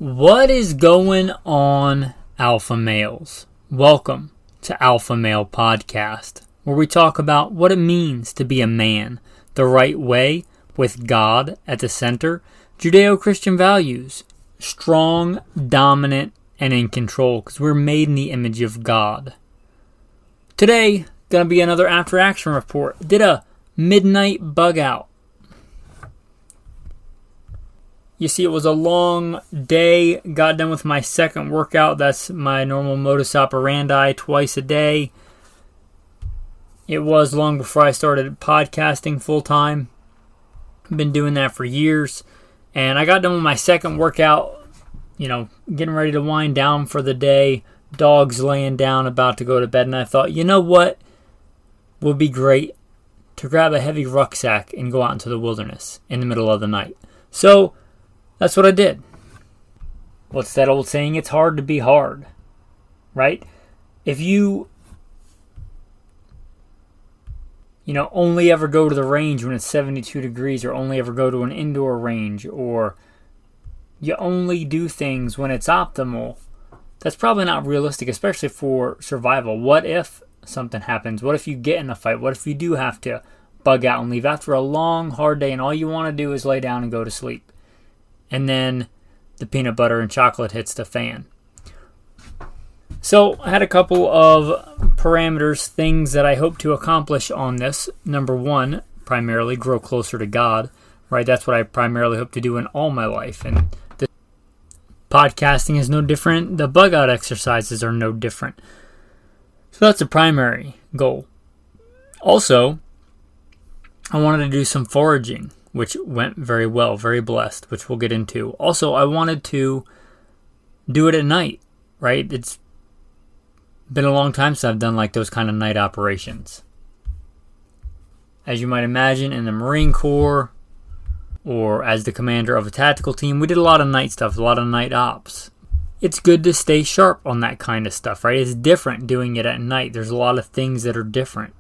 What is going on, alpha males? Welcome to Alpha Male Podcast, where we talk about what it means to be a man the right way, with God at the center, Judeo-Christian values, strong, dominant, and in control, because we're made in the image of God. Today, gonna be another after action report. Did a midnight bug out. You see, it was a long day. Got done with my second workout. That's my normal modus operandi, twice a day. It was long before I started podcasting full time. I've been doing that for years. And I got done with my second workout, getting ready to wind down for the day. Dog's laying down, about to go to bed. And I thought, you know what would be great? To grab a heavy rucksack and go out into the wilderness in the middle of the night. So that's what I did. What's that old saying? It's hard to be hard, right? If you, only ever go to the range when it's 72 degrees, or only ever go to an indoor range, or you only do things when it's optimal, that's probably not realistic, especially for survival. What if something happens? What if you get in a fight? What if you do have to bug out and leave after a long, hard day and all you want to do is lay down and go to sleep? And then the peanut butter and chocolate hits the fan. So I had a couple of parameters, things that I hope to accomplish on this. Number one, primarily grow closer to God, right? That's what I primarily hope to do in all my life. And the podcasting is no different. The bug out exercises are no different. So that's a primary goal. Also, I wanted to do some foraging, which went very well, very blessed, which we'll get into. Also, I wanted to do it at night, right? It's been a long time since I've done like those kind of night operations. As you might imagine, in the Marine Corps, or as the commander of a tactical team, we did a lot of night stuff, a lot of night ops. It's good to stay sharp on that kind of stuff, right? It's different doing it at night. There's a lot of things that are different,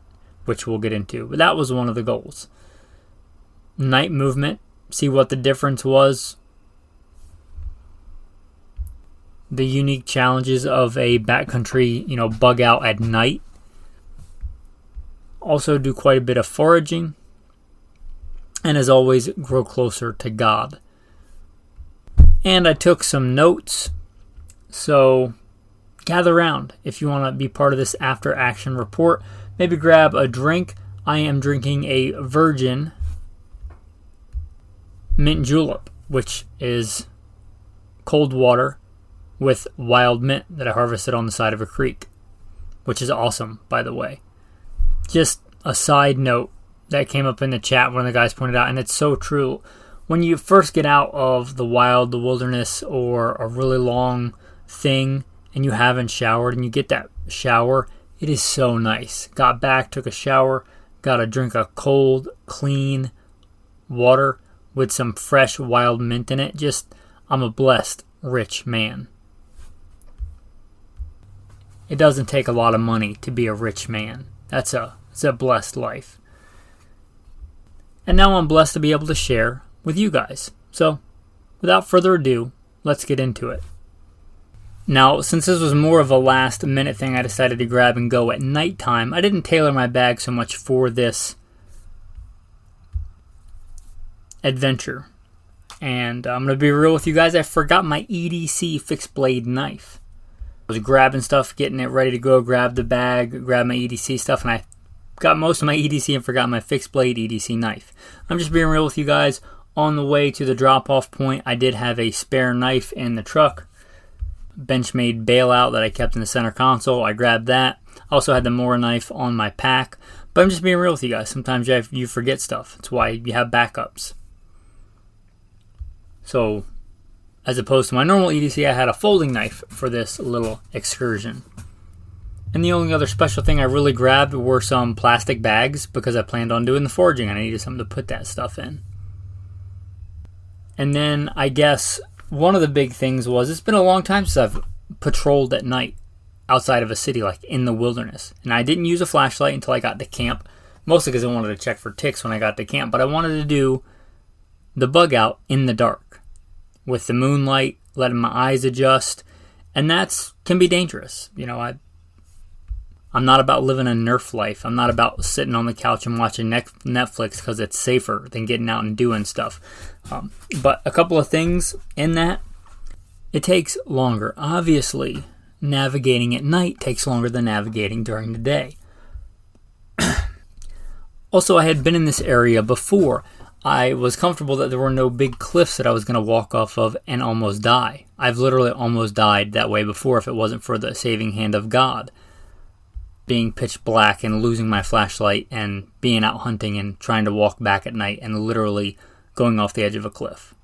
which we'll get into. But that was one of the goals. Night movement, see what the difference was. The unique challenges of a backcountry, bug out at night. Also do quite a bit of foraging. And as always, grow closer to God. And I took some notes. So gather around if you want to be part of this after action report. Maybe grab a drink. I am drinking a Virgin mint julep, which is cold water with wild mint that I harvested on the side of a creek, which is awesome, by the way. Just a side note that came up in the chat, one of the guys pointed out, and it's so true. When you first get out of the wild, the wilderness, or a really long thing, and you haven't showered, and you get that shower, it is so nice. Got back, took a shower, got a drink of cold, clean water with some fresh wild mint in it. I'm a blessed, rich man. It doesn't take a lot of money to be a rich man. It's a blessed life. And now I'm blessed to be able to share with you guys. So, without further ado, let's get into it. Now, since this was more of a last minute thing, I decided to grab and go at nighttime. I didn't tailor my bag so much for this adventure. And I'm going to be real with you guys. I forgot my EDC fixed blade knife. I was grabbing stuff, getting it ready to go, grab the bag, grab my EDC stuff, and I got most of my EDC and forgot my fixed blade EDC knife. I'm just being real with you guys. On the way to the drop-off point, I did have a spare knife in the truck. Benchmade bailout that I kept in the center console. I grabbed that. Also had the Mora knife on my pack. But I'm just being real with you guys. Sometimes you forget stuff. That's why you have backups. So, as opposed to my normal EDC, I had a folding knife for this little excursion. And the only other special thing I really grabbed were some plastic bags because I planned on doing the foraging and I needed something to put that stuff in. And then I guess one of the big things was, it's been a long time since I've patrolled at night outside of a city, like in the wilderness. And I didn't use a flashlight until I got to camp, mostly because I wanted to check for ticks when I got to camp. But I wanted to do the bug out in the dark. with the moonlight, letting my eyes adjust, and that's can be dangerous. I'm not about living a Nerf life. I'm not about sitting on the couch and watching Netflix because it's safer than getting out and doing stuff. But a couple of things in that, it takes longer. Obviously, navigating at night takes longer than navigating during the day. Also, I had been in this area before. I was comfortable that there were no big cliffs that I was going to walk off of and almost die. I've literally almost died that way before if it wasn't for the saving hand of God. Being pitch black and losing my flashlight and being out hunting and trying to walk back at night and literally going off the edge of a cliff.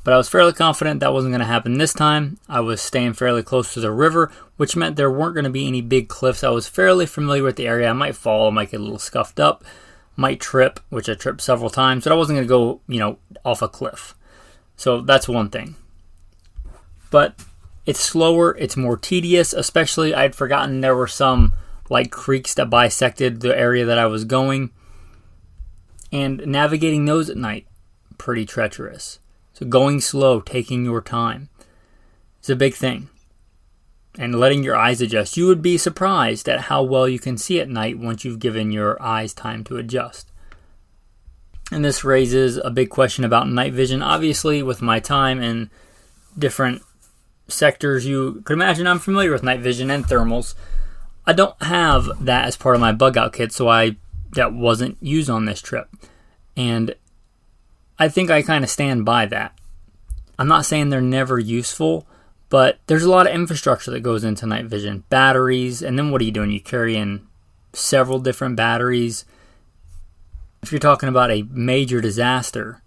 But I was fairly confident that wasn't going to happen this time. I was staying fairly close to the river, which meant there weren't going to be any big cliffs. I was fairly familiar with the area. I might fall, I might get a little scuffed up, might trip, which I tripped several times, but I wasn't going to go, off a cliff. So that's one thing. But it's slower, it's more tedious, especially I had forgotten there were some creeks that bisected the area that I was going. And navigating those at night, pretty treacherous. So going slow, taking your time, is a big thing. And letting your eyes adjust. You would be surprised at how well you can see at night once you've given your eyes time to adjust. And this raises a big question about night vision. Obviously, with my time in different sectors, you could imagine I'm familiar with night vision and thermals. I don't have that as part of my bug out kit, so that wasn't used on this trip. And I think I kind of stand by that. I'm not saying they're never useful, but there's a lot of infrastructure that goes into night vision. Batteries, and then what are you doing? You carry in several different batteries. If you're talking about a major disaster,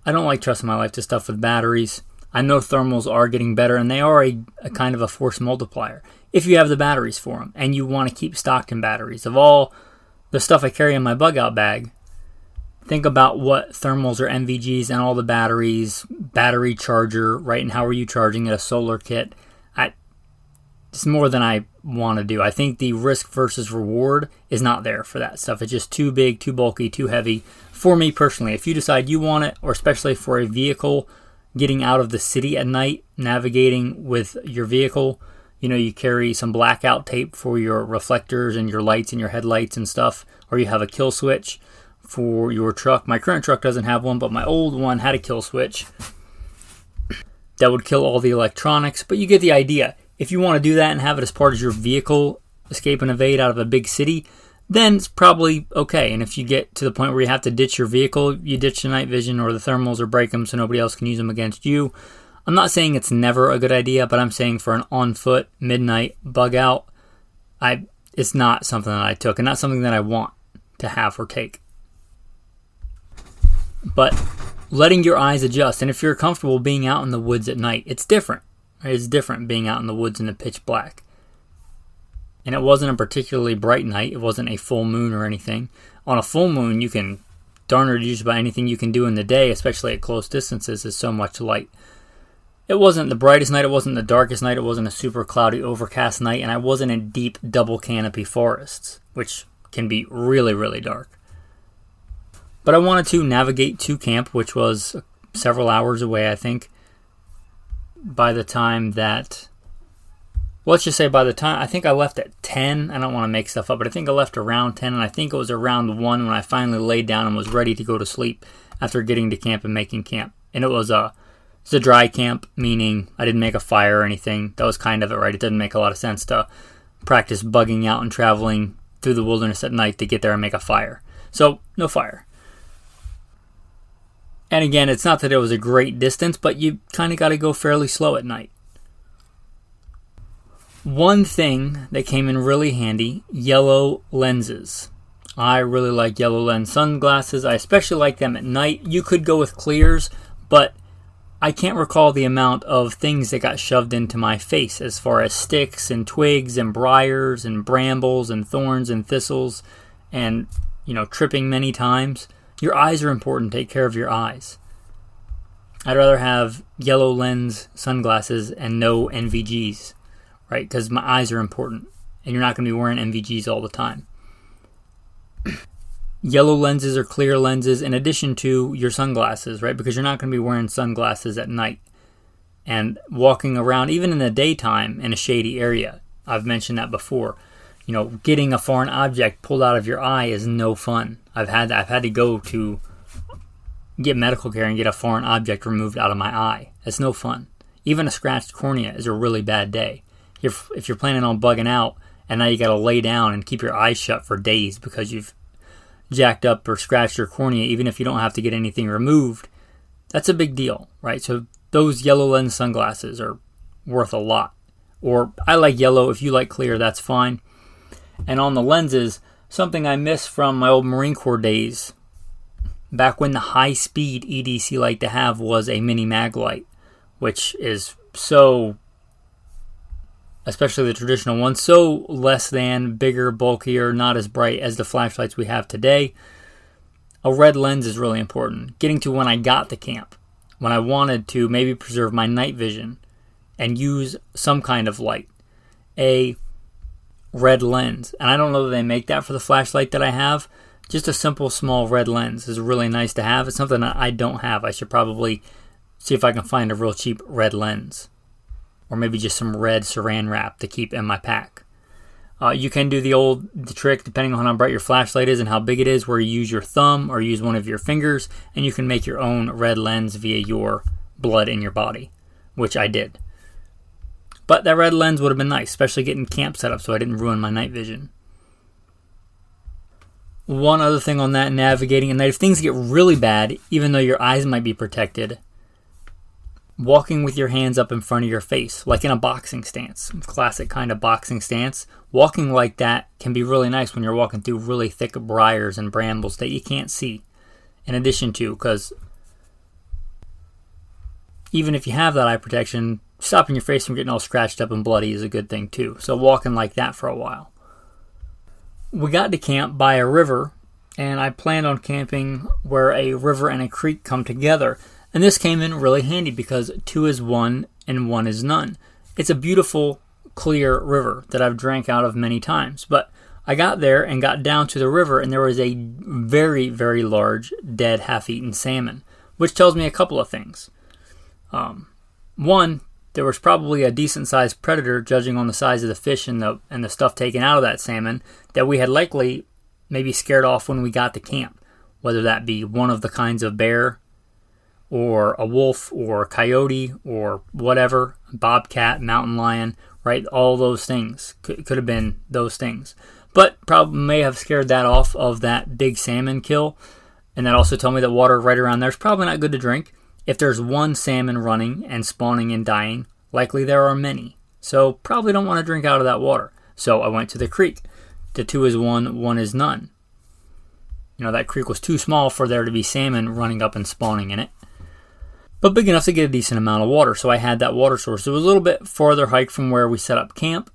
I don't like trusting my life to stuff with batteries. I know thermals are getting better, and they are a kind of a force multiplier if you have the batteries for them, and you want to keep stocking batteries. Of all the stuff I carry in my bug out bag, think about what thermals or NVGs and all the batteries, battery charger, right? And how are you charging it? A solar kit. It's more than I want to do. I think the risk versus reward is not there for that stuff. It's just too big, too bulky, too heavy for me personally. If you decide you want it, or especially for a vehicle, getting out of the city at night, navigating with your vehicle, you carry some blackout tape for your reflectors and your lights and your headlights and stuff, or you have a kill switch for your truck. My current truck doesn't have one, but my old one had a kill switch that would kill all the electronics, but you get the idea. If you want to do that and have it as part of your vehicle, escape and evade out of a big city, then it's probably okay. And if you get to the point where you have to ditch your vehicle, you ditch the night vision or the thermals or break them so nobody else can use them against you. I'm not saying it's never a good idea, but I'm saying for an on-foot, midnight bug out, it's not something that I took and not something that I want to have or take. But letting your eyes adjust, and if you're comfortable being out in the woods at night, it's different. Right? It's different being out in the woods in the pitch black. And it wasn't a particularly bright night. It wasn't a full moon or anything. On a full moon, you can darn near just about anything you can do in the day, especially at close distances, is so much light. It wasn't the brightest night. It wasn't the darkest night. It wasn't a super cloudy, overcast night. And I wasn't in deep double canopy forests, which can be really, really dark. But I wanted to navigate to camp, which was several hours away, I think. By the time that... let's just say by the time... I think I left at 10. I don't want to make stuff up, but I think I left around 10. And I think it was around 1 when I finally laid down and was ready to go to sleep after getting to camp and making camp. And it was a dry camp, meaning I didn't make a fire or anything. That was kind of it, right? It didn't make a lot of sense to practice bugging out and traveling through the wilderness at night to get there and make a fire. So, no fire. And again, it's not that it was a great distance, but you kind of got to go fairly slow at night. One thing that came in really handy, yellow lenses. I really like yellow lens sunglasses. I especially like them at night. You could go with clears, but I can't recall the amount of things that got shoved into my face as far as sticks and twigs and briars and brambles and thorns and thistles and, tripping many times. Your eyes are important. Take care of your eyes. I'd rather have yellow lens sunglasses and no NVGs, right? Because my eyes are important, and you're not going to be wearing NVGs all the time. yellow lenses or clear lenses in addition to your sunglasses, right? Because you're not going to be wearing sunglasses at night. And walking around, even in the daytime, in a shady area, I've mentioned that before. Getting a foreign object pulled out of your eye is no fun. I've had to go to get medical care and get a foreign object removed out of my eye. It's no fun. Even a scratched cornea is a really bad day. If you're planning on bugging out, and now you got to lay down and keep your eyes shut for days because you've jacked up or scratched your cornea, even if you don't have to get anything removed, that's a big deal, right? So those yellow lens sunglasses are worth a lot. Or I like yellow. If you like clear, that's fine. And on the lenses, something I miss from my old Marine Corps days, back when the high-speed EDC light to have was a mini mag light, which is so, especially the traditional one, so less than, bigger, bulkier, not as bright as the flashlights we have today. A red lens is really important. Getting to when I got to camp, when I wanted to maybe preserve my night vision and use some kind of light, a red lens. And I don't know that they make that for the flashlight that I have. Just a simple small red lens is really nice to have. It's something that I don't have. I should probably see if I can find a real cheap red lens. Or maybe just some red saran wrap to keep in my pack. You can do the trick, depending on how bright your flashlight is and how big it is, where you use your thumb or use one of your fingers, and you can make your own red lens via your blood in your body, which I did. But that red lens would have been nice, especially getting camp set up so I didn't ruin my night vision. One other thing on that, navigating at night, if things get really bad, even though your eyes might be protected, walking with your hands up in front of your face, like in a boxing stance, classic kind of boxing stance. Walking like that can be really nice when you're walking through really thick briars and brambles that you can't see. In addition to, because even if you have that eye protection, stopping your face from getting all scratched up and bloody is a good thing too. So walking like that for a while. We got to camp by a river, and I planned on camping where a river and a creek come together. And this came in really handy because 2 is 1 and 1 is none. It's a beautiful, clear river that I've drank out of many times. But I got there and got down to the river, and there was a very, very large dead half-eaten salmon, which tells me a couple of things. One, there was probably a decent-sized predator, judging on the size of the fish and the stuff taken out of that salmon, that we had likely maybe scared off when we got to camp, whether that be one of the kinds of bear, or a wolf, or a coyote, or whatever, bobcat, mountain lion, right? All those things could have been those things. But probably may have scared that off of that big salmon kill. And that also told me that water right around there is probably not good to drink. If there's one salmon running and spawning and dying, likely there are many. So probably don't want to drink out of that water. So I went to the creek. The 2 is 1, 1 is none. That creek was too small for there to be salmon running up and spawning in it, but big enough to get a decent amount of water. So I had that water source. It was a little bit farther hike from where we set up camp,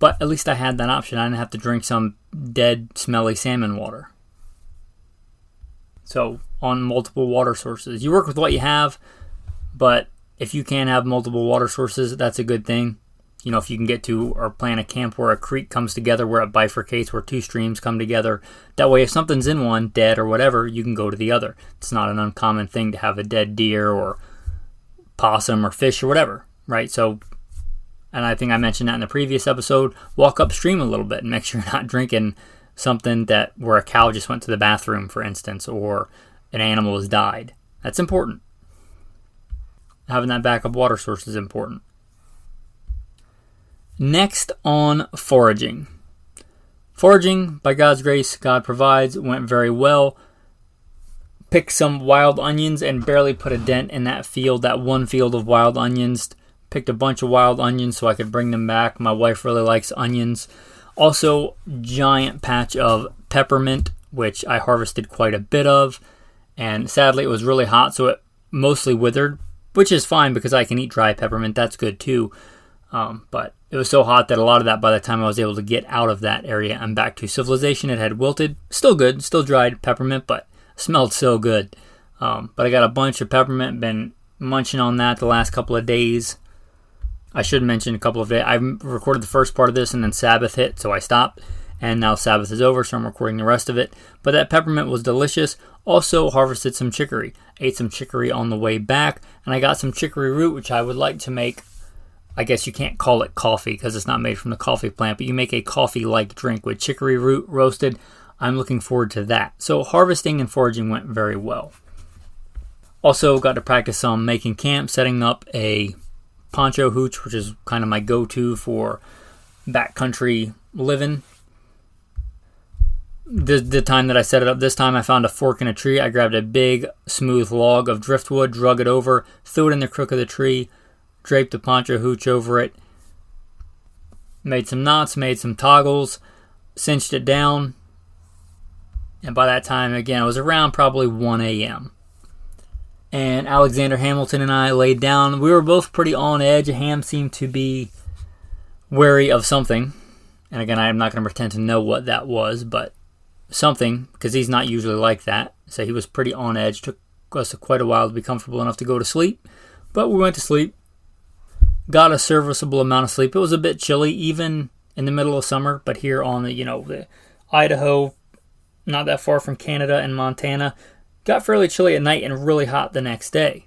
but at least I had that option. I didn't have to drink some dead, smelly salmon water. So on multiple water sources. You work with what you have, but if you can have multiple water sources, that's a good thing. If you can get to or plan a camp where a creek comes together, where it bifurcates, where 2 streams come together. That way, if something's in one, dead or whatever, you can go to the other. It's not an uncommon thing to have a dead deer or possum or fish or whatever, right? So, and I think I mentioned that in the previous episode, walk upstream a little bit and make sure you're not drinking something where a cow just went to the bathroom, for instance, or an animal has died. That's important. Having that backup water source is important. Next on foraging. Foraging, by God's grace, God provides, went very well. Picked some wild onions and barely put a dent in that field, that one field of wild onions. Picked a bunch of wild onions so I could bring them back. My wife really likes onions. Also, giant patch of peppermint, which I harvested quite a bit of. And sadly, it was really hot, so it mostly withered, which is fine because I can eat dry peppermint. That's good too. But it was so hot that a lot of that, by the time I was able to get out of that area and back to civilization, it had wilted. Still good, still dried peppermint, but smelled so good. But I got a bunch of peppermint, been munching on that the last couple of days. I should mention a couple of days. I recorded the first part of this and then Sabbath hit, so I stopped. and now Sabbath is over, so I'm recording the rest of it. But that peppermint was delicious. Also harvested some chicory. Ate some chicory on the way back, and I got some chicory root, which I would like to make. I guess you can't call it coffee because it's not made from the coffee plant, but you make a coffee-like drink with chicory root roasted. I'm looking forward to that. So harvesting and foraging went very well. Also got to practice some making camp, setting up a poncho hooch, which is kind of my go-to for backcountry living. The time that I set it up this time, I found a fork in a tree. I grabbed a big, smooth log of driftwood, drug it over, threw it in the crook of the tree, draped the poncho hooch over it, made some knots, made some toggles, cinched it down, and by that time, again, it was around probably 1 a.m. And Alexander Hamilton and I laid down. We were both pretty on edge. Ham seemed to be wary of something. And again, I'm not going to pretend to know what that was, but something, because he's not usually like that. So he was pretty on edge. Took us quite a while to be comfortable enough to go to sleep. But we went to sleep. Got a serviceable amount of sleep. It was a bit chilly, even in the middle of summer. But here on the Idaho, not that far from Canada and Montana, got fairly chilly at night and really hot the next day.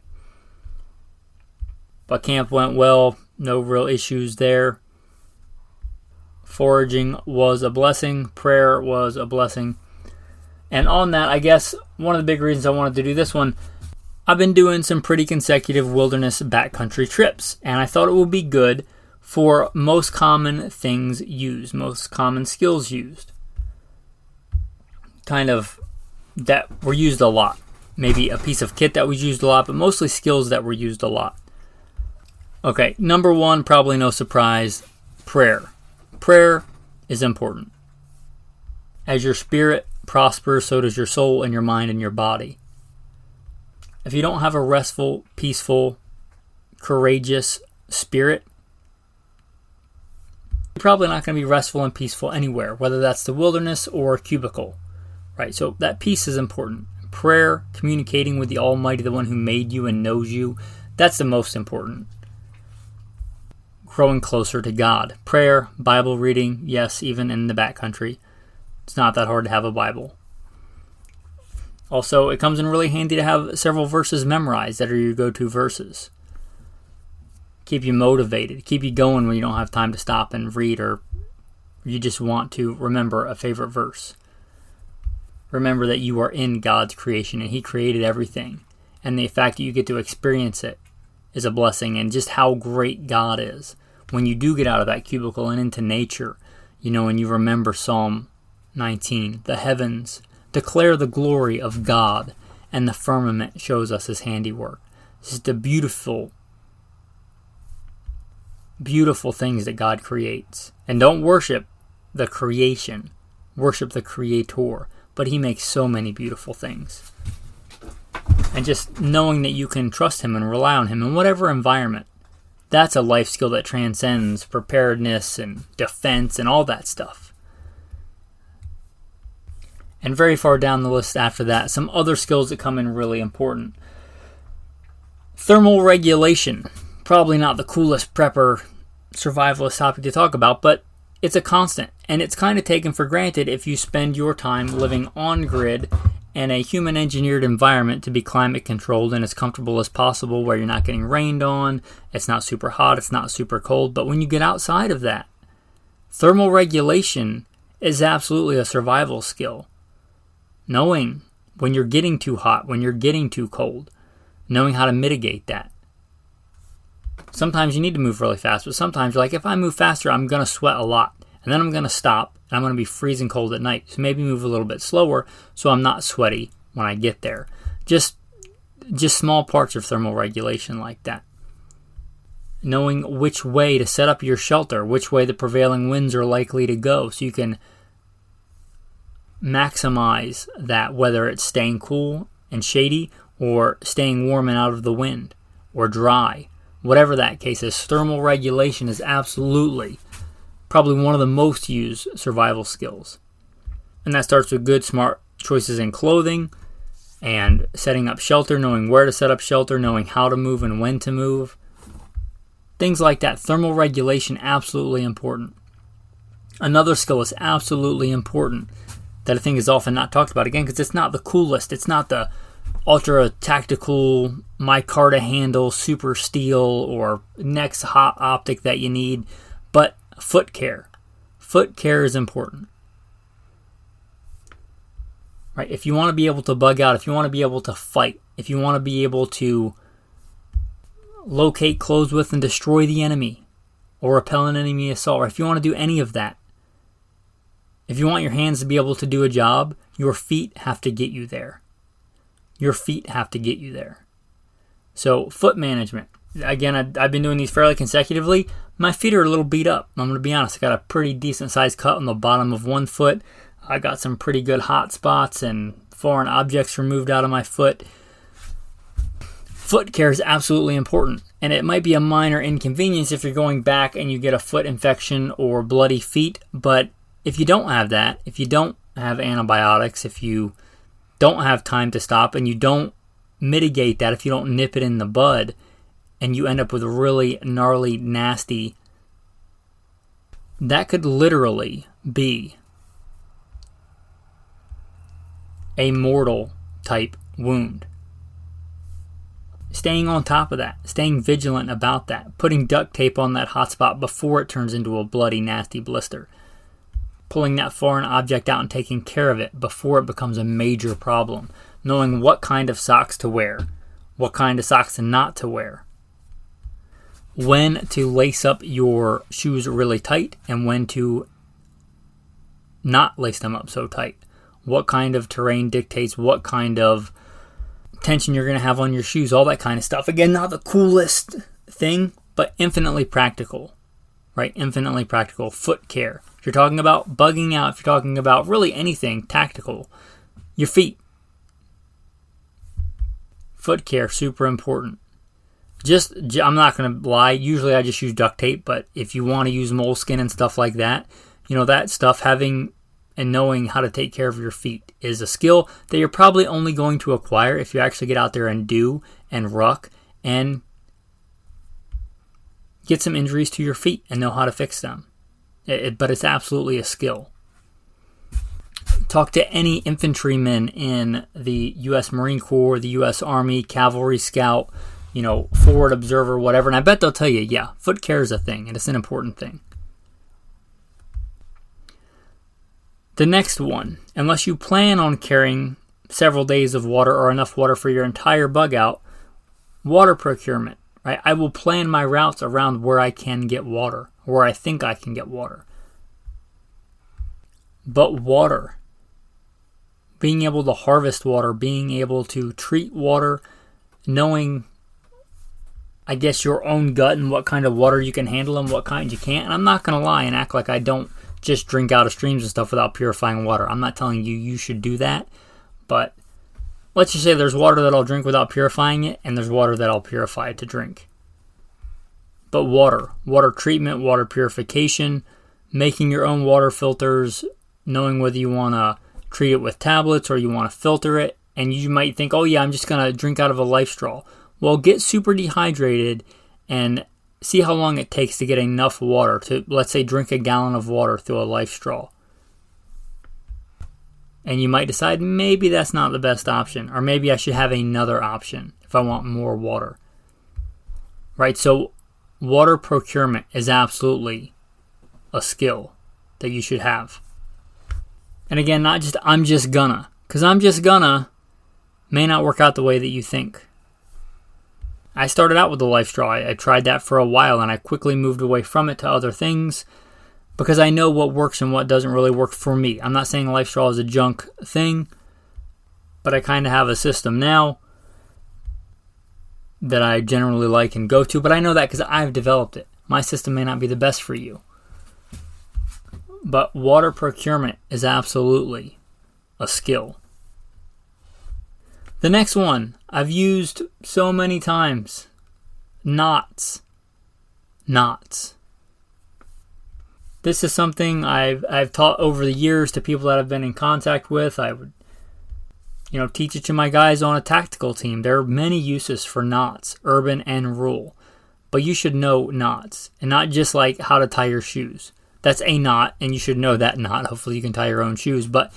But camp went well. No real issues there. Foraging was a blessing. Prayer was a blessing. And on that, I guess one of the big reasons I wanted to do this one, I've been doing some pretty consecutive wilderness backcountry trips. And I thought it would be good for most common things used, most common skills used. Kind of that were used a lot. Maybe a piece of kit that was used a lot, but mostly skills that were used a lot. Okay, number one, probably no surprise, prayer. Prayer is important. As your spirit prospers, so does your soul and your mind and your body. If you don't have a restful, peaceful, courageous spirit, you're probably not going to be restful and peaceful anywhere, whether that's the wilderness or a cubicle. Right, so that piece is important. Prayer, communicating with the Almighty, the one who made you and knows you, that's the most important. Growing closer to God. Prayer, Bible reading, yes, even in the backcountry. It's not that hard to have a Bible. Also, it comes in really handy to have several verses memorized that are your go-to verses. Keep you motivated, keep you going when you don't have time to stop and read, or you just want to remember a favorite verse. Remember that you are in God's creation and He created everything. And the fact that you get to experience it is a blessing, and just how great God is. When you do get out of that cubicle and into nature, and you remember Psalm 19, the heavens declare the glory of God, and the firmament shows us His handiwork. This is the beautiful, beautiful things that God creates. And don't worship the creation, worship the Creator. But He makes so many beautiful things. And just knowing that you can trust Him and rely on Him in whatever environment, that's a life skill that transcends preparedness and defense and all that stuff. And very far down the list after that, some other skills that come in really important. Thermal regulation. Probably not the coolest prepper survivalist topic to talk about, but it's a constant, and it's kind of taken for granted if you spend your time living on grid in a human-engineered environment to be climate-controlled and as comfortable as possible, where you're not getting rained on, it's not super hot, it's not super cold. But when you get outside of that, thermal regulation is absolutely a survival skill. Knowing when you're getting too hot, when you're getting too cold, knowing how to mitigate that. Sometimes you need to move really fast, but sometimes you're like, if I move faster, I'm going to sweat a lot. And then I'm going to stop, and I'm going to be freezing cold at night. So maybe move a little bit slower so I'm not sweaty when I get there. Just small parts of thermal regulation like that. Knowing which way to set up your shelter, which way the prevailing winds are likely to go, so you can maximize that, whether it's staying cool and shady or staying warm and out of the wind or dry. Whatever that case is, thermal regulation is absolutely probably one of the most used survival skills. And that starts with good, smart choices in clothing and setting up shelter, knowing where to set up shelter, knowing how to move and when to move. Things like that. Thermal regulation, absolutely important. Another skill is absolutely important that I think is often not talked about, again, because it's not the coolest. It's not the ultra tactical, micarta handle, super steel, or next hot optic that you need, but foot care. Foot care is important. Right? If you want to be able to bug out, if you want to be able to fight, if you want to be able to locate, close with, and destroy the enemy, or repel an enemy assault, or if you want to do any of that, if you want your hands to be able to do a job, your feet have to get you there. Your feet have to get you there. So foot management. Again, I've been doing these fairly consecutively. My feet are a little beat up. I'm going to be honest. I got a pretty decent sized cut on the bottom of one foot. I got some pretty good hot spots and foreign objects removed out of my foot. Foot care is absolutely important. And it might be a minor inconvenience if you're going back and you get a foot infection or bloody feet. But if you don't have that, if you don't have antibiotics, if you don't have time to stop, and you don't mitigate that, if you don't nip it in the bud, and you end up with really gnarly, nasty, that could literally be a mortal type wound. Staying on top of that, staying vigilant about that, putting duct tape on that hot spot before it turns into a bloody, nasty blister. Pulling that foreign object out and taking care of it before it becomes a major problem. Knowing what kind of socks to wear, what kind of socks not to wear. When to lace up your shoes really tight and when to not lace them up so tight. What kind of terrain dictates what kind of tension you're going to have on your shoes, all that kind of stuff. Again, not the coolest thing, but infinitely practical. Right? Infinitely practical. Foot care. If you're talking about bugging out, if you're talking about really anything tactical, your feet. Foot care, super important. I'm not going to lie, usually I just use duct tape, but if you want to use moleskin and stuff like that, that stuff, having and knowing how to take care of your feet is a skill that you're probably only going to acquire if you actually get out there and do and ruck and get some injuries to your feet and know how to fix them. But it's absolutely a skill. Talk to any infantryman in the U.S. Marine Corps, the U.S. Army, Cavalry Scout, forward observer, whatever, and I bet they'll tell you, yeah, foot care is a thing, and it's an important thing. The next one, unless you plan on carrying several days of water or enough water for your entire bug out, water procurement. Right? I will plan my routes around where I can get water, where I think I can get water. But water, being able to harvest water, being able to treat water, knowing, I guess, your own gut and what kind of water you can handle and what kind you can't. And I'm not going to lie and act like I don't just drink out of streams and stuff without purifying water. I'm not telling you should do that, but let's just say there's water that I'll drink without purifying it, and there's water that I'll purify to drink. But water treatment, water purification, making your own water filters, knowing whether you want to treat it with tablets or you want to filter it, and you might think, oh yeah, I'm just going to drink out of a life straw. Well, get super dehydrated and see how long it takes to get enough water to, let's say, drink a gallon of water through a life straw. And you might decide maybe that's not the best option, or maybe I should have another option if I want more water. Right? So water procurement is absolutely a skill that you should have. And again, not just I'm just gonna, because I'm just gonna may not work out the way that you think. I started out with the life straw. I tried that for a while and I quickly moved away from it to other things because I know what works and what doesn't really work for me. I'm not saying life straw is a junk thing, but I kind of have a system now that I generally like and go to, but I know that because I've developed it. My system may not be the best for you. But water procurement is absolutely a skill. The next one I've used so many times. Knots. This is something I've taught over the years to people that I've been in contact with. I would teach it to my guys on a tactical team. There are many uses for knots, urban and rural. But you should know knots. And not just like how to tie your shoes. That's a knot, and you should know that knot. Hopefully you can tie your own shoes. But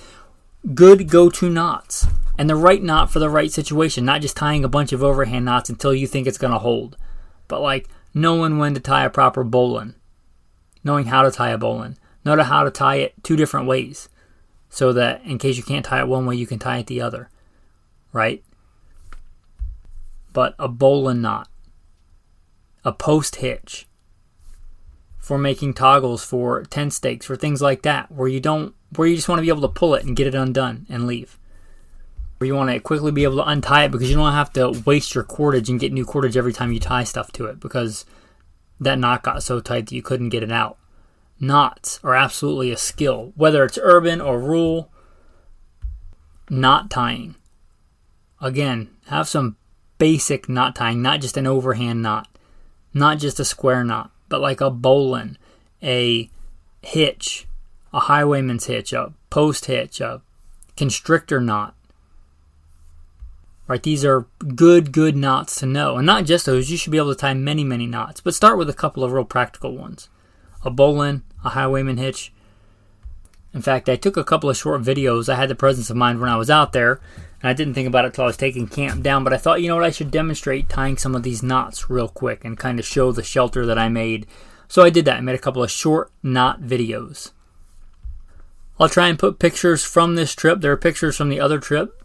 good go-to knots. And the right knot for the right situation. Not just tying a bunch of overhand knots until you think it's going to hold. But like knowing when to tie a proper bowline. Knowing how to tie a bowline. Knowing how to tie it 2 different ways. So that in case you can't tie it one way, you can tie it the other. Right? But a bowline knot. A post hitch. For making toggles, for tent stakes, for things like that, where you just want to be able to pull it and get it undone and leave. Where you want to quickly be able to untie it because you don't have to waste your cordage and get new cordage every time you tie stuff to it because that knot got so tight that you couldn't get it out. Knots are absolutely a skill, whether it's urban or rural. Knot tying. Again, have some basic knot tying, not just an overhand knot, not just a square knot. But like a bowline, a hitch, a highwayman's hitch, a post hitch, a constrictor knot. Right, these are good knots to know. And not just those, you should be able to tie many knots. But start with a couple of real practical ones. A bowline, a highwayman hitch. In fact, I took a couple of short videos. I had the presence of mind when I was out there. And I didn't think about it until I was taking camp down, but I thought, you know what, I should demonstrate tying some of these knots real quick and kind of show the shelter that I made. So I did that. I made a couple of short knot videos. I'll try and put pictures from this trip. There are pictures from the other trip,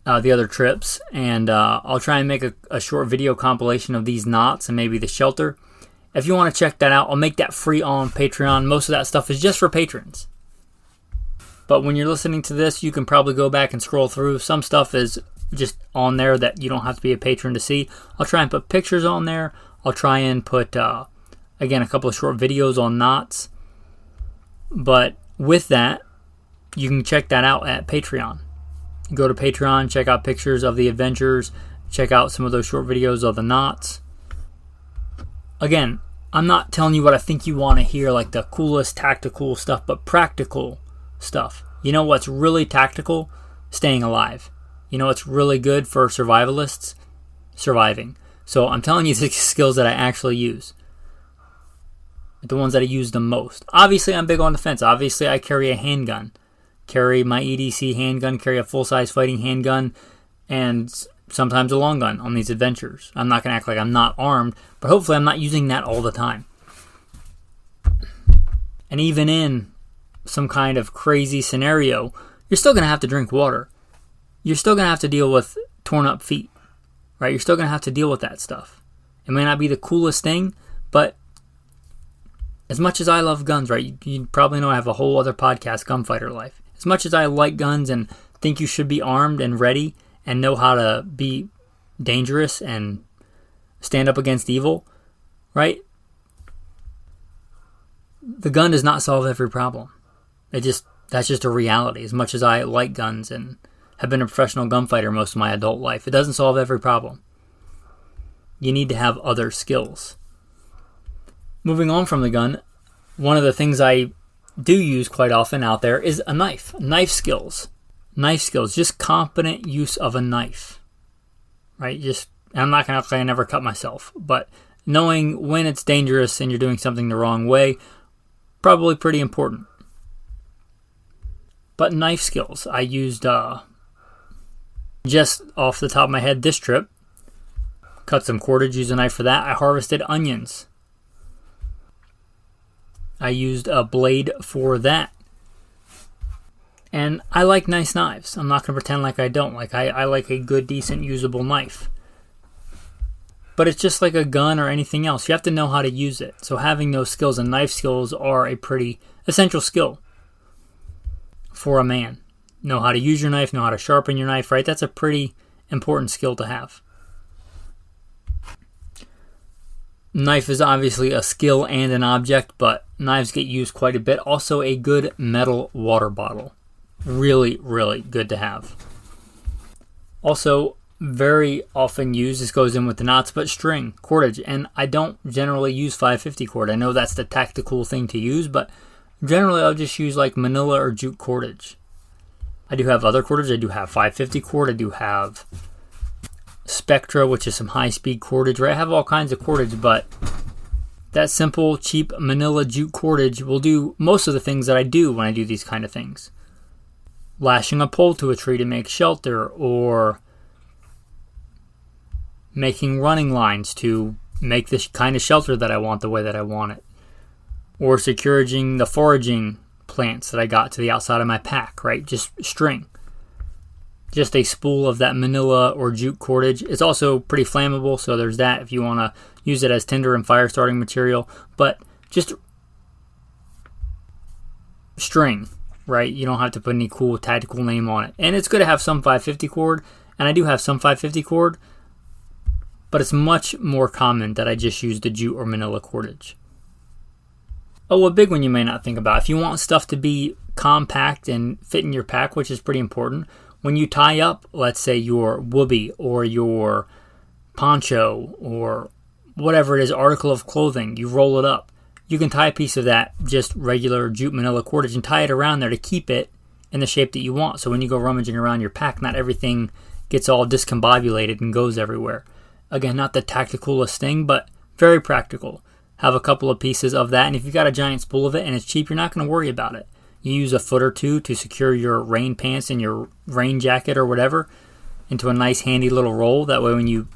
the other trips, and I'll try and make a short video compilation of these knots and maybe the shelter. If you want to check that out, I'll make that free on Patreon. Most of that stuff is just for patrons. But when you're listening to this, you can probably go back and scroll through. Some stuff is just on there that you don't have to be a patron to see. I'll try and put pictures on there. I'll try and put, again, a couple of short videos on knots. But with that, you can check that out at Patreon. Go to Patreon, check out pictures of the adventures, check out some of those short videos of the knots. Again, I'm not telling you what I think you want to hear, like the coolest tactical stuff, but practical stuff. You know what's really tactical? Staying alive. You know what's really good for survivalists? Surviving. So I'm telling you the skills that I actually use. The ones that I use the most. Obviously, I'm big on defense. Obviously, I carry a handgun. Carry my EDC handgun, carry a full-size fighting handgun, and sometimes a long gun on these adventures. I'm not going to act like I'm not armed, but hopefully I'm not using that all the time. And even in some kind of crazy scenario, you're still going to have to drink water. You're still going to have to deal with torn up feet, right? You're still going to have to deal with that stuff. It may not be the coolest thing, but as much as I love guns, right? You probably know I have a whole other podcast, Gunfighter Life. As much as I like guns and think you should be armed and ready and know how to be dangerous and stand up against evil, right? The gun does not solve every problem. That's just a reality. As much as I like guns and have been a professional gunfighter most of my adult life, it doesn't solve every problem. You need to have other skills. Moving on from the gun, one of the things I do use quite often out there is a knife. Knife skills. Just competent use of a knife. Right? I'm not going to say I never cut myself, but knowing when it's dangerous and you're doing something the wrong way, probably pretty important. But knife skills, I used, just off the top of my head this trip, cut some cordage, used a knife for that. I harvested onions. I used a blade for that. And I like nice knives. I'm not going to pretend like I don't. I like a good, decent, usable knife. But it's just like a gun or anything else. You have to know how to use it. So having those skills and knife skills are a pretty essential skill for a man. Know how to use your knife, know how to sharpen your knife, right? That's a pretty important skill to have. Knife is obviously a skill and an object, but knives get used quite a bit. Also, a good metal water bottle. Really, really good to have. Also, very often used, this goes in with the knots, but string, cordage. And I don't generally use 550 cord. I know that's the tactical thing to use, but generally I'll just use like manila or jute cordage. I do have other cordage. I do have 550 cord. I do have Spectra, which is some high-speed cordage, right? I have all kinds of cordage, but that simple, cheap manila jute cordage will do most of the things that I do when I do these kind of things. Lashing a pole to a tree to make shelter, or making running lines to make the kind of shelter that I want the way that I want it, or securing the foraging plants that I got to the outside of my pack, right? Just string. Just a spool of that manila or jute cordage. It's also pretty flammable, so there's that if you want to use it as tinder and fire starting material. But just string, right? You don't have to put any cool tactical name on it. And it's good to have some 550 cord, and I do have some 550 cord, but it's much more common that I just use the jute or manila cordage. Oh, a big one you may not think about. If you want stuff to be compact and fit in your pack, which is pretty important, when you tie up, let's say, your whoopee or your poncho or whatever it is, article of clothing, you roll it up. You can tie a piece of that, just regular jute manila cordage, and tie it around there to keep it in the shape that you want. So when you go rummaging around your pack, not everything gets all discombobulated and goes everywhere. Again, not the tacticalest thing, but very practical. Have a couple of pieces of that, and if you've got a giant spool of it and it's cheap, you're not going to worry about it. You use a foot or two to secure your rain pants and your rain jacket or whatever into a nice handy little roll. That way when you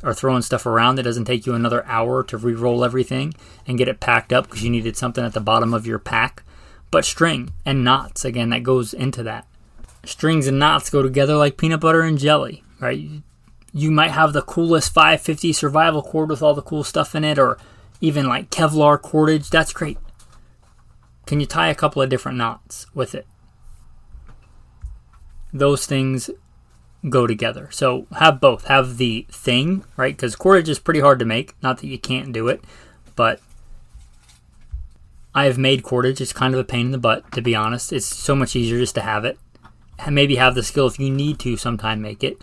are throwing stuff around, it doesn't take you another hour to re-roll everything and get it packed up because you needed something at the bottom of your pack. But string and knots, again, that goes into that. Strings and knots go together like peanut butter and jelly, right? You might have the coolest 550 survival cord with all the cool stuff in it, or even like Kevlar cordage. That's great. Can you tie a couple of different knots with it? Those things go together. So have both. Have the thing, right? Because cordage is pretty hard to make. Not that you can't do it, but I have made cordage. It's kind of a pain in the butt, to be honest. It's so much easier just to have it. And maybe have the skill if you need to sometime make it.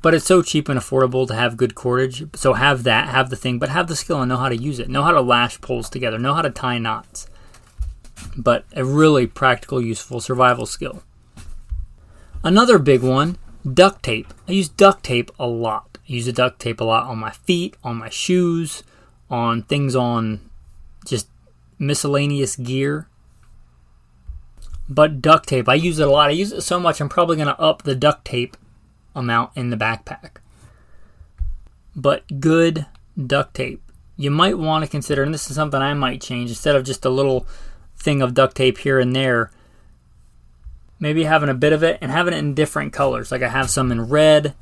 But it's so cheap and affordable to have good cordage. So have that, have the thing, but have the skill and know how to use it. Know how to lash poles together. Know how to tie knots. But a really practical, useful survival skill. Another big one, duct tape. I use duct tape a lot. I use the duct tape a lot on my feet, on my shoes, on things on just miscellaneous gear. But duct tape, I use it a lot. I use it so much I'm probably going to up the duct tape amount in the backpack. But good duct tape. You might want to consider, and this is something I might change, instead of just a little thing of duct tape here and there, maybe having a bit of it and having it in different colors. Like I have some in red.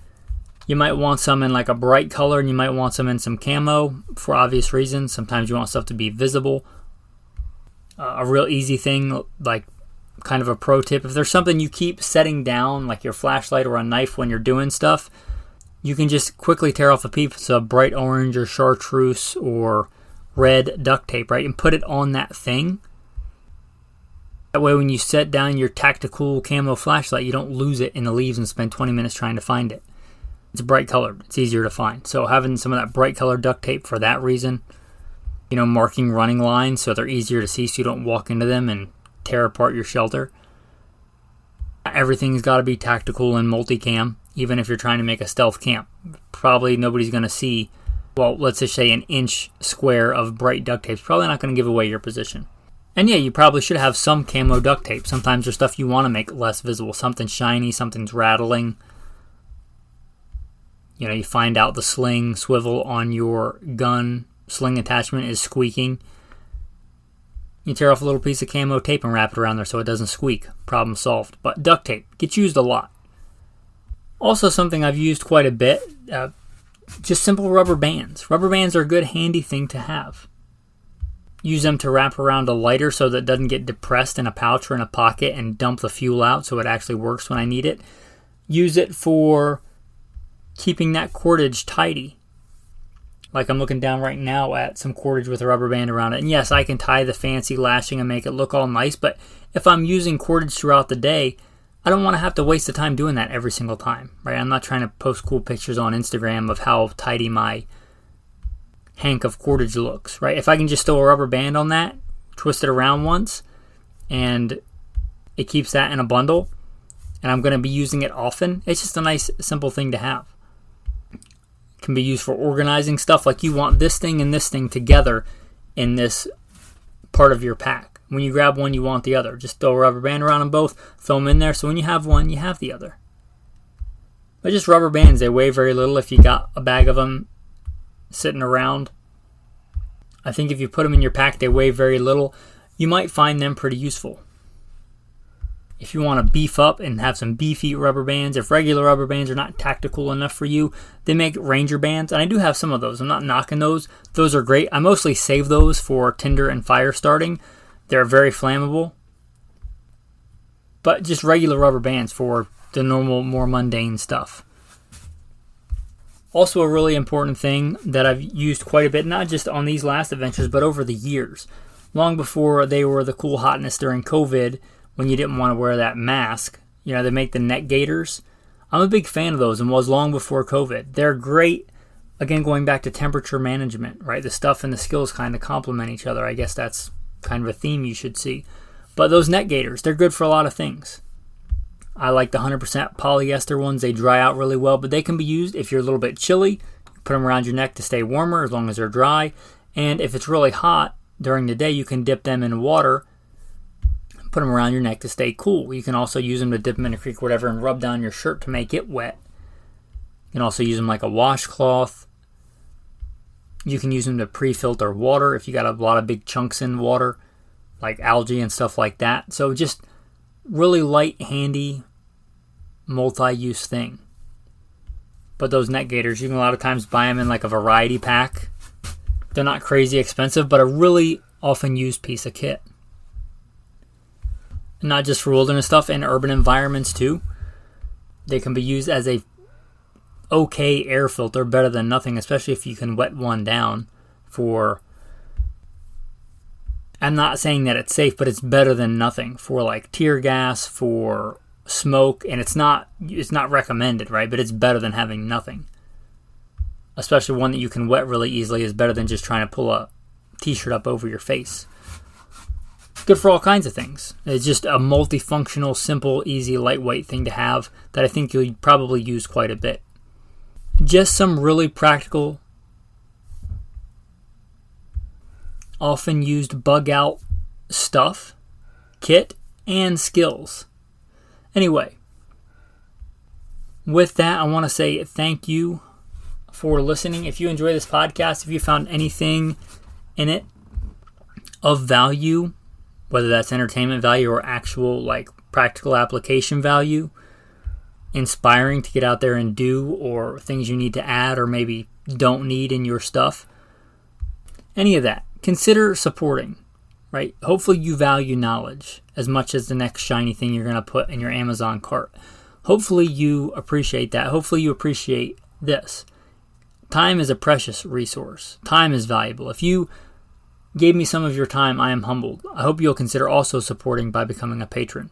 You might want some in like a bright color, and you might want some in some camo for obvious reasons. Sometimes you want stuff to be visible. A real easy thing, like kind of a pro tip, if there's something you keep setting down, like your flashlight or a knife when you're doing stuff, you can just quickly tear off a piece of bright orange or chartreuse or red duct tape, right, and put it on that thing. That way when you set down your tactical camo flashlight, you don't lose it in the leaves and spend 20 minutes trying to find it. It's bright colored. It's easier to find. So having some of that bright colored duct tape for that reason, marking running lines so they're easier to see so you don't walk into them and tear apart your shelter. Everything's got to be tactical and multicam, even if you're trying to make a stealth camp. Probably nobody's going to see, well, let's just say an inch square of bright duct tape. It's probably not going to give away your position. And yeah, you probably should have some camo duct tape. Sometimes there's stuff you want to make less visible. Something's shiny, something's rattling. You find out the sling swivel on your gun sling attachment is squeaking. You tear off a little piece of camo tape and wrap it around there so it doesn't squeak. Problem solved. But duct tape gets used a lot. Also something I've used quite a bit, just simple rubber bands. Rubber bands are a good handy thing to have. Use them to wrap around a lighter so that it doesn't get depressed in a pouch or in a pocket and dump the fuel out so it actually works when I need it. Use it for keeping that cordage tidy. Like I'm looking down right now at some cordage with a rubber band around it. And yes, I can tie the fancy lashing and make it look all nice, but if I'm using cordage throughout the day, I don't want to have to waste the time doing that every single time, right? I'm not trying to post cool pictures on Instagram of how tidy my hank of cordage looks, right? If I can just throw a rubber band on that, twist it around once, and it keeps that in a bundle, and I'm going to be using it often, it's just a nice, simple thing to have. It can be used for organizing stuff, like you want this thing and this thing together in this part of your pack. When you grab one, you want the other. Just throw a rubber band around them both, throw them in there, so when you have one, you have the other. But just rubber bands, they weigh very little if you got a bag of them sitting around. I think if you put them in your pack, they weigh very little. You might find them pretty useful. If you want to beef up and have some beefy rubber bands, if regular rubber bands are not tactical enough for you, they make Ranger bands, and I do have some of those. I'm not knocking those. Those are great. I mostly save those for tinder and fire starting. They're very flammable. But just regular rubber bands for the normal, more mundane stuff. Also, a really important thing that I've used quite a bit, not just on these last adventures, but over the years. Long before they were the cool hotness during COVID, when you didn't want to wear that mask. You know, they make the neck gaiters. I'm a big fan of those and was long before COVID. They're great, again, going back to temperature management, right? The stuff and the skills kind of complement each other. I guess that's kind of a theme you should see. But those neck gaiters, they're good for a lot of things. I like the 100% polyester ones. They dry out really well, but they can be used if you're a little bit chilly. Put them around your neck to stay warmer as long as they're dry. And if it's really hot during the day, you can dip them in water, put them around your neck to stay cool. You can also use them to dip them in a creek or whatever and rub down your shirt to make it wet. You can also use them like a washcloth. You can use them to pre-filter water if you got a lot of big chunks in water, like algae and stuff like that. So just really light, handy, multi-use thing. But those neck gaiters, you can a lot of times buy them in like a variety pack. They're not crazy expensive, but a really often used piece of kit. And not just for wilderness stuff, in urban environments too. They can be used as a okay air filter, better than nothing, especially if you can wet one down for... I'm not saying that it's safe, but it's better than nothing for like tear gas, for smoke, and it's not recommended, right? But it's better than having nothing. Especially one that you can wet really easily is better than just trying to pull a t-shirt up over your face. Good for all kinds of things. It's just a multifunctional, simple, easy, lightweight thing to have that I think you'll probably use quite a bit. Just some really practical, often used bug out stuff, kit, and skills. Anyway, with that, I want to say thank you for listening. If you enjoy this podcast, if you found anything in it of value, whether that's entertainment value or actual like practical application value, inspiring to get out there and do, or things you need to add or maybe don't need in your stuff, any of that, consider supporting, right? Hopefully you value knowledge as much as the next shiny thing you're going to put in your Amazon cart. Hopefully you appreciate that. Hopefully you appreciate this. Time is a precious resource. Time is valuable. If you gave me some of your time, I am humbled. I hope you'll consider also supporting by becoming a patron.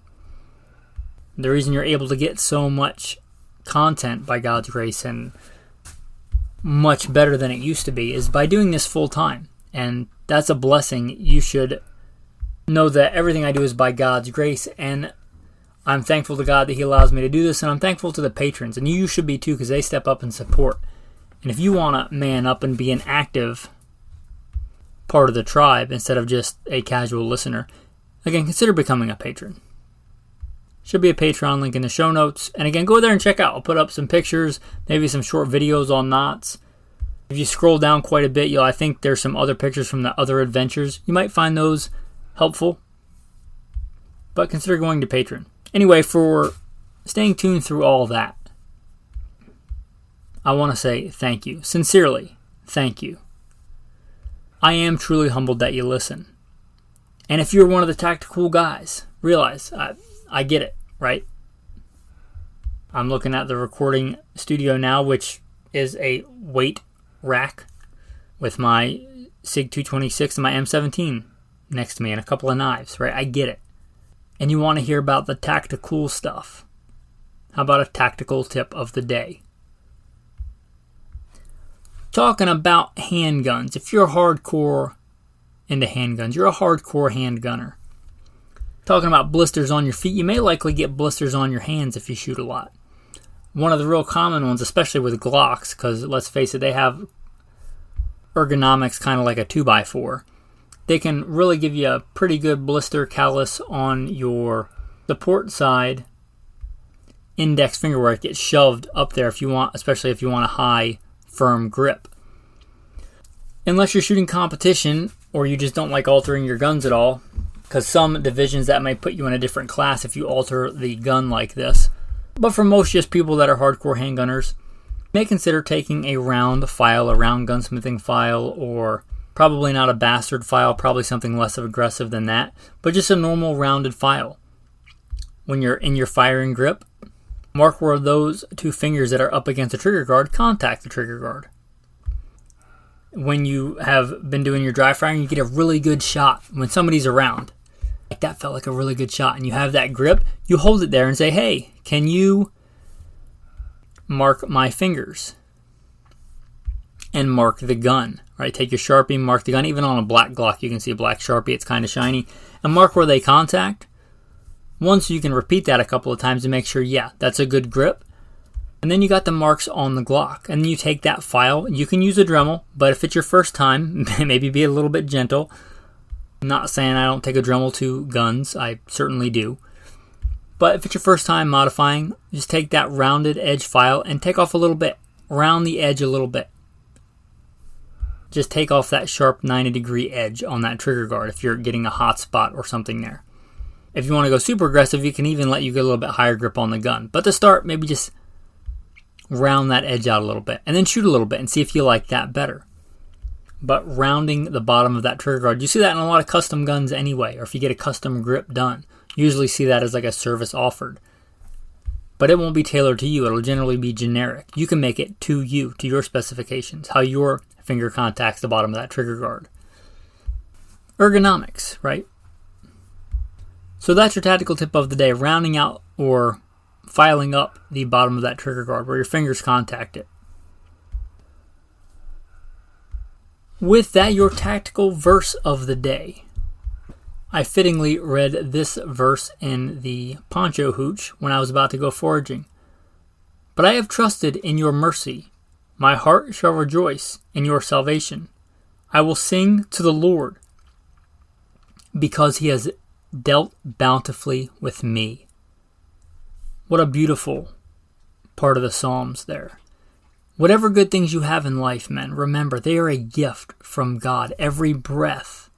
The reason you're able to get so much content by God's grace and much better than it used to be is by doing this full time. And that's a blessing. You should know that everything I do is by God's grace, and I'm thankful to God that He allows me to do this, and I'm thankful to the patrons, and you should be too, because they step up and support. And if you want to man up and be an active part of the tribe instead of just a casual listener, again, consider becoming a patron. Should be a Patreon link in the show notes. And again, go there and check out. I'll put up some pictures, maybe some short videos on knots. If you scroll down quite a bit, I think there's some other pictures from the other adventures. You might find those helpful. But consider going to Patreon. Anyway, for staying tuned through all that, I want to say thank you. Sincerely, thank you. I am truly humbled that you listen. And if you're one of the tactical guys, realize I get it, right? I'm looking at the recording studio now, which is a weight rack with my SIG 226 and my M17 next to me and a couple of knives, right? I get it. And you want to hear about the tactical stuff. How about a tactical tip of the day? Talking about handguns. If you're hardcore into handguns, you're a hardcore handgunner. Talking about blisters on your feet, you may likely get blisters on your hands if you shoot a lot. One of the real common ones, especially with Glocks, because let's face it, they have ergonomics kind of like a 2x4. they can really give you a pretty good blister callus on your support side index finger where it gets shoved up there if you want, especially if you want a high, firm grip. Unless you're shooting competition or you just don't like altering your guns at all, because some divisions that might put you in a different class if you alter the gun like this. But for most just people that are hardcore handgunners, may consider taking a round file, a round gunsmithing file, or probably not a bastard file, probably something less aggressive than that, but just a normal rounded file. When you're in your firing grip, mark where those two fingers that are up against the trigger guard contact the trigger guard. When you have been doing your dry firing, you get a really good shot when somebody's around. Like that felt like a really good shot, and you have that grip, you hold it there and say, hey, can you mark my fingers? And mark the gun, right? Take your Sharpie, mark the gun. Even on a black Glock, you can see a black Sharpie, it's kind of shiny. And mark where they contact. Once you can repeat that a couple of times to make sure, yeah, that's a good grip. And then you got the marks on the Glock. And then you take that file, you can use a Dremel, but if it's your first time, maybe be a little bit gentle. I'm not saying I don't take a Dremel to guns, I certainly do. But if it's your first time modifying, just take that rounded edge file and take off a little bit. Round the edge a little bit. Just take off that sharp 90-degree edge on that trigger guard if you're getting a hot spot or something there. If you want to go super aggressive, you can even let you get a little bit higher grip on the gun. But to start, maybe just round that edge out a little bit and then shoot a little bit and see if you like that better. But rounding the bottom of that trigger guard, you see that in a lot of custom guns anyway, or if you get a custom grip done. You usually see that as like a service offered. But it won't be tailored to you. It'll generally be generic. You can make it to you, to your specifications, how your finger contacts the bottom of that trigger guard. Ergonomics, right? So that's your tactical tip of the day, rounding out or filing up the bottom of that trigger guard where your fingers contact it. With that, your tactical verse of the day. I fittingly read this verse in the poncho hooch when I was about to go foraging. But I have trusted in your mercy. My heart shall rejoice in your salvation. I will sing to the Lord because he has dealt bountifully with me. What a beautiful part of the Psalms there. Whatever good things you have in life, men, remember they are a gift from God. Every breath,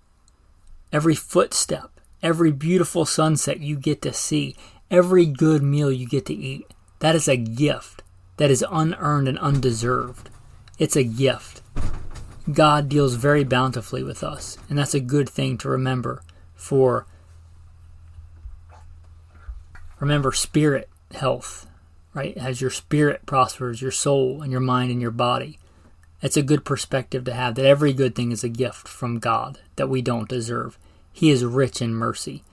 every footstep, every beautiful sunset you get to see, every good meal you get to eat, that is a gift that is unearned and undeserved. It's a gift. God deals very bountifully with us, and that's a good thing to remember remember spirit health, right? As your spirit prospers, your soul and your mind and your body. It's a good perspective to have that every good thing is a gift from God that we don't deserve. He is rich in mercy.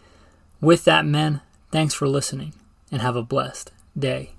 With that, men, thanks for listening and have a blessed day.